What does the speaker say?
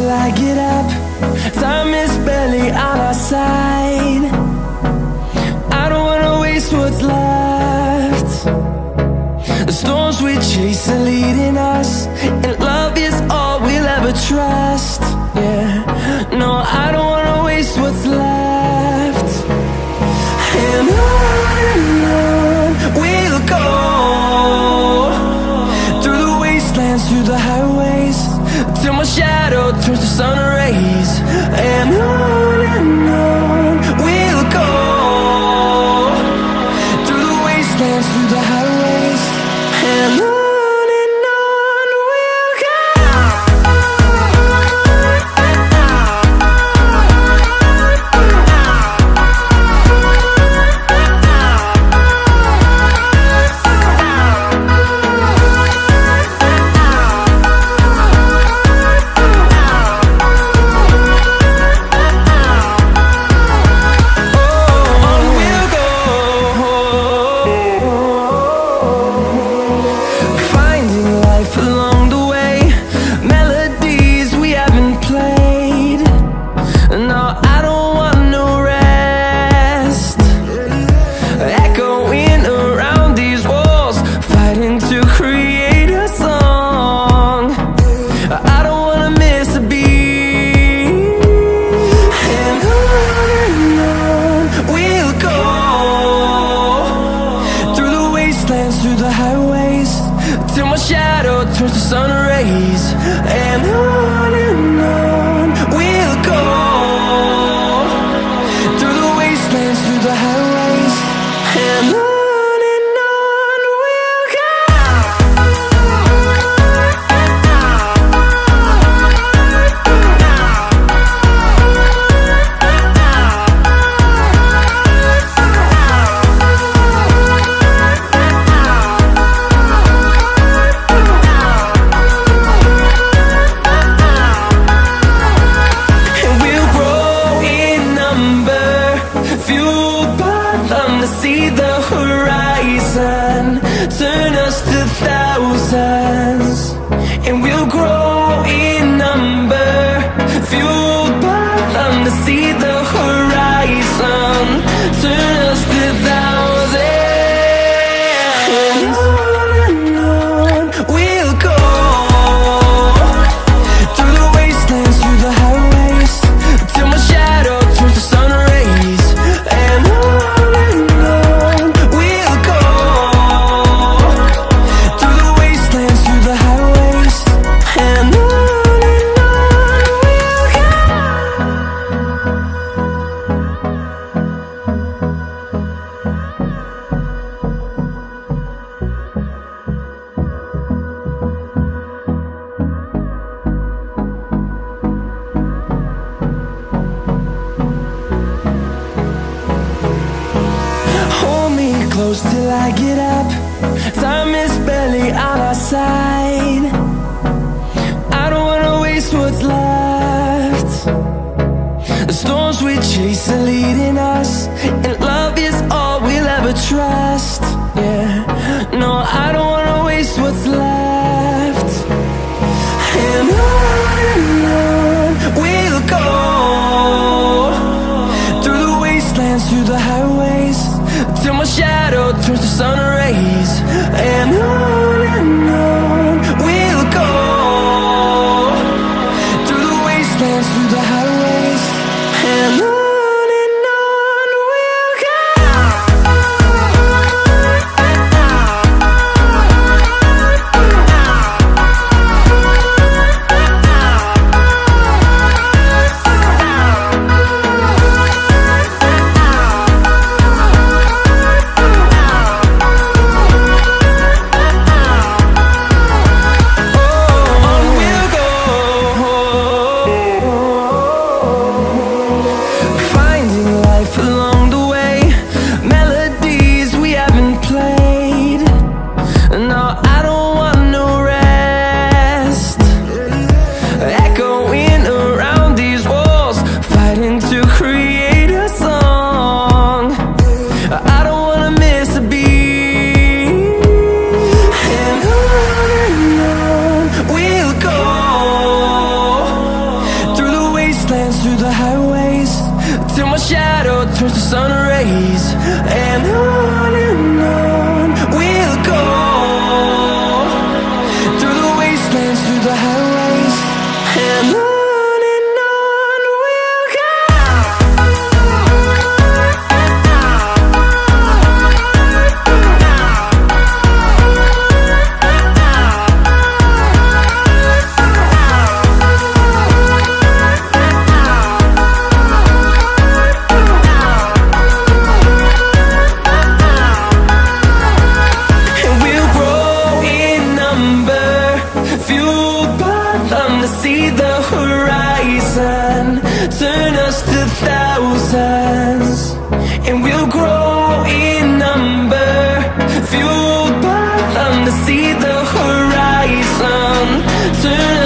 till I get up. Time is barely on our side. I don't wanna waste what's left. The storms we chase are leading us, and love is all we'll ever trust. Yeah, no, I don't wanna waste what's left. And on we'll go, through the wastelands, through the highways, till my shadow turns to sun rays. And on we'll go, through the wastelands, through the highways, and on we'll go. Through the highways, till my shadow turns to sun rays. And on we'll go, through the wastelands, through the highways, and on we'll go. See the horizon turn us to thousands, and we'll grow in number, fueled by them. To see the horizon turn us to thousands, and on we'll go, through the wastelands, through the highways, till my shadow turns to sun rays. And close till I get up. Time is barely on our side. I don't wanna waste what's left. The storms we chase are leading us, and love is all we'll ever trust. Yeah, no, I don't wanna waste what's left. And on we'll go, through the wastelands, through the highways, till my shadow turns to sun rays. And on we'll go, through the wastelands, through the highways, and on we'll go. highways, till my shadow turns to sun rays. And on we'll go, through the wastelands, through the highways. And on we'll go. See the horizon, turn us to thousands, and we'll grow in number, fueled by them to see the horizon, turn